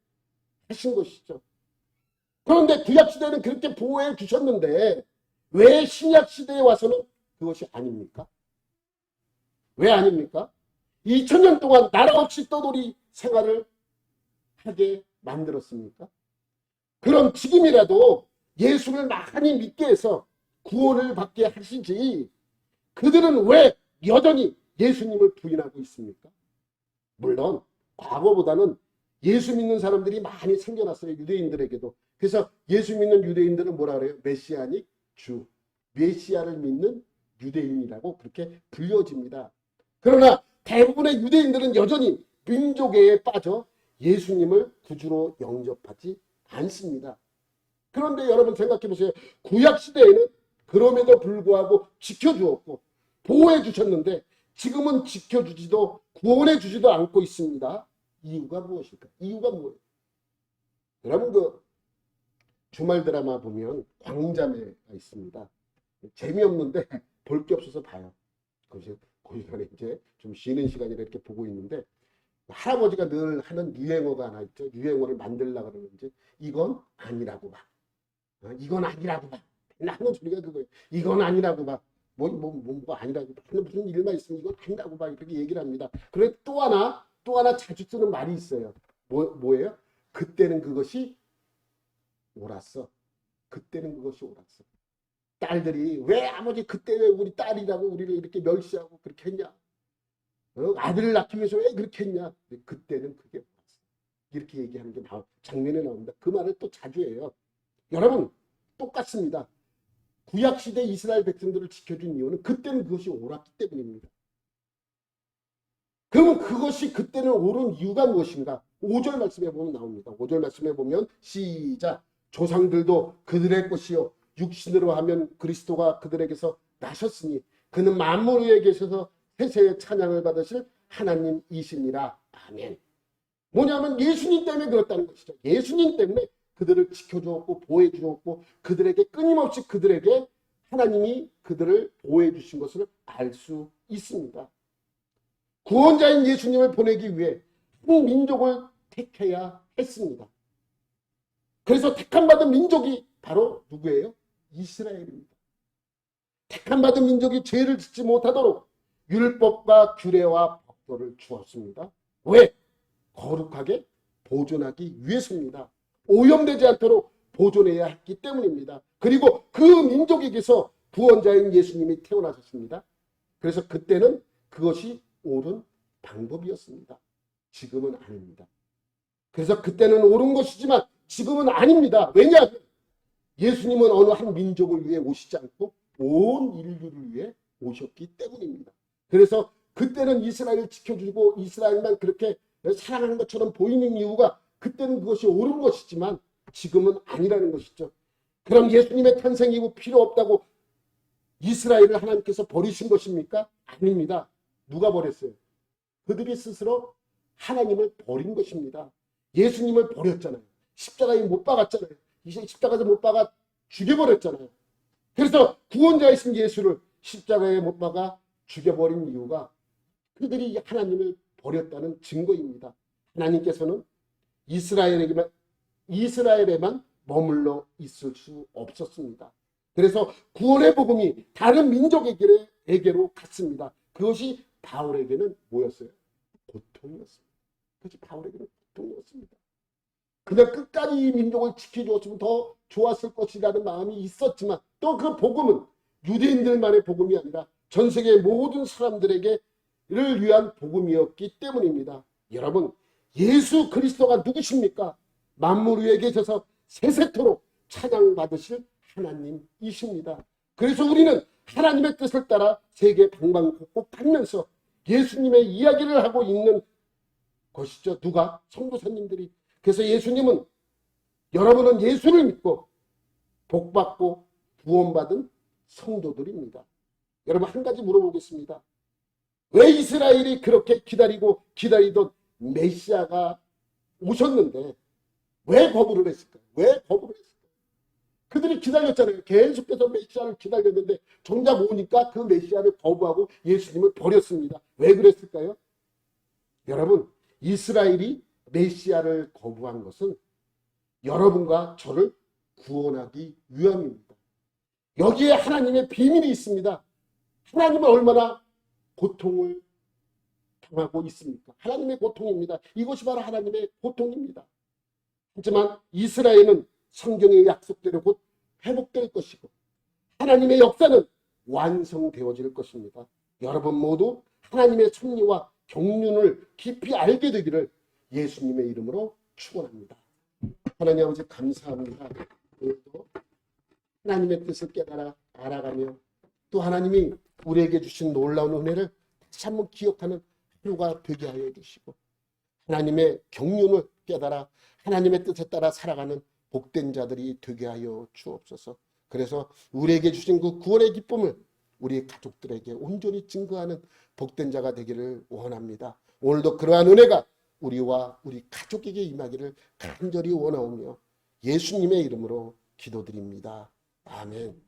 하신 것이죠. 그런데 구약시대는 그렇게 보호해 주셨는데 왜 신약시대에 와서는 그것이 아닙니까? 왜 아닙니까? 2000년 동안 나라 없이 떠돌이 생활을 하게 만들었습니까? 그럼 지금이라도 예수를 많이 믿게 해서 구원을 받게 하시지 그들은 왜 여전히 예수님을 부인하고 있습니까? 물론 과거보다는 예수 믿는 사람들이 많이 생겨났어요. 유대인들에게도. 그래서 예수 믿는 유대인들은 뭐라 그래요? 메시아닉 주. 메시아를 믿는 유대인이라고 그렇게 불려집니다. 그러나 대부분의 유대인들은 여전히 민족애에 빠져 예수님을 구주로 영접하지 않습니다. 그런데 여러분 생각해 보세요. 구약시대에는 그럼에도 불구하고 지켜주었고 보호해 주셨는데 지금은 지켜주지도 구원해 주지도 않고 있습니다. 이유가 무엇일까? 이유가 뭐예요? 여러분 그 주말 드라마 보면 광자매가 있습니다. 재미없는데 볼 게 없어서 봐요. 거기서 이제 좀 쉬는 시간이라 이렇게 보고 있는데 할아버지가 늘 하는 유행어가 하나 있죠. 유행어를 만들려고 그러는지 이건 아니라고 봐. 이건 아니라고 봐. 하는 소리가 그거예요. 이건 아니라고 봐. 뭐 아니라고 봐. 무슨 일만 있으면 이건 아니라고 봐. 이렇게 얘기를 합니다. 그런데 또 하나 자주 쓰는 말이 있어요. 뭐예요? 그때는 그것이 옳았어. 그때는 그것이 옳았어. 딸들이 왜 아버지 그때 왜 우리 딸이라고 우리를 이렇게 멸시하고 그렇게 했냐? 아들을 낳기 위해서 왜 그렇게 했냐? 그때는 그게 옳았어. 이렇게 얘기하는 게 장면에 나옵니다. 그 말을 또 자주 해요. 여러분 똑같습니다. 구약시대 이스라엘 백성들을 지켜준 이유는 그때는 그것이 옳았기 때문입니다. 그러면 그것이 그때는 옳은 이유가 무엇인가? 5절 말씀에 보면 나옵니다. 5절 말씀에 보면 시작. 조상들도 그들의 것이요 육신으로 하면 그리스도가 그들에게서 나셨으니 그는 만물 위에 계셔서 세세의 찬양을 받으실 하나님이시니라. 아멘. 뭐냐면 예수님 때문에 그렇다는 것이죠. 예수님 때문에 그들을 지켜주었고 보호해 주었고 그들에게 끊임없이 그들에게 하나님이 그들을 보호해 주신 것을 알 수 있습니다. 구원자인 예수님을 보내기 위해 한 민족을 택해야 했습니다. 그래서 택함받은 민족이 바로 누구예요? 이스라엘입니다. 택함받은 민족이 죄를 짓지 못하도록 율법과 규례와 법도를 주었습니다. 왜? 거룩하게 보존하기 위해서입니다. 오염되지 않도록 보존해야 했기 때문입니다. 그리고 그 민족에게서 구원자인 예수님이 태어나셨습니다. 그래서 그때는 그것이 옳은 방법이었습니다. 지금은 아닙니다. 그래서 그때는 옳은 것이지만 지금은 아닙니다. 왜냐하면 예수님은 어느 한 민족을 위해 오시지 않고 온 인류를 위해 오셨기 때문입니다. 그래서 그때는 이스라엘을 지켜주고 이스라엘만 그렇게 사랑하는 것처럼 보이는 이유가 그때는 그것이 옳은 것이지만 지금은 아니라는 것이죠. 그럼 예수님의 탄생이고 필요 없다고 이스라엘을 하나님께서 버리신 것입니까? 아닙니다. 누가 버렸어요? 그들이 스스로 하나님을 버린 것입니다. 예수님을 버렸잖아요. 십자가에 못 박았잖아요. 이제 십자가에서 못 박아 죽여버렸잖아요. 그래서 구원자이신 예수를 십자가에 못 박아 죽여버린 이유가 그들이 하나님을 버렸다는 증거입니다. 하나님께서는 이스라엘에만 머물러 있을 수 없었습니다. 그래서 구원의 복음이 다른 민족에게로 갔습니다. 그것이 바울에게는 뭐였어요? 고통이었습니다. 그것이 바울에게는 고통이었습니다. 그냥 끝까지 이 민족을 지켜주었으면 더 좋았을 것이라는 마음이 있었지만 또 그 복음은 유대인들만의 복음이 아니라 전 세계 모든 사람들에게를 위한 복음이었기 때문입니다. 여러분, 예수 그리스도가 누구십니까? 만물 위에 계셔서 세세토록 찬양받으실 하나님이십니다. 그래서 우리는 하나님의 뜻을 따라 세계 방방곡곡 다니면서 예수님의 이야기를 하고 있는 것이죠. 누가? 성도사님들이. 그래서 예수님은 여러분은 예수를 믿고 복받고 구원받은 성도들입니다. 여러분 한 가지 물어보겠습니다. 왜 이스라엘이 그렇게 기다리던 메시아가 오셨는데 왜 거부를 했을까요? 왜 거부를 했을까요? 그들이 기다렸잖아요. 계속해서 메시아를 기다렸는데 정작 오니까 그 메시아를 거부하고 예수님을 버렸습니다. 왜 그랬을까요? 여러분, 이스라엘이 메시아를 거부한 것은 여러분과 저를 구원하기 위함입니다. 여기에 하나님의 비밀이 있습니다. 하나님은 얼마나 고통을 당하고 있습니까? 하나님의 고통입니다. 이것이 바로 하나님의 고통입니다. 하지만 이스라엘은 성경의 약속대로 곧 회복될 것이고 하나님의 역사는 완성되어질 것입니다. 여러분 모두 하나님의 섭리와 경륜을 깊이 알게 되기를 예수님의 이름으로 축원합니다. 하나님 아버지 감사합니다. 오늘도 하나님의 뜻을 깨달아 알아가며 또 하나님이 우리에게 주신 놀라운 은혜를 다시 한번 기억하는 하루가 되게 하여 주시고 하나님의 경륜을 깨달아 하나님의 뜻에 따라 살아가는 복된 자들이 되게 하여 주옵소서. 그래서 우리에게 주신 그 구원의 기쁨을 우리 가족들에게 온전히 증거하는 복된 자가 되기를 원합니다. 오늘도 그러한 은혜가 우리와 우리 가족에게 임하기를 간절히 원하오며 예수님의 이름으로 기도드립니다. 아멘.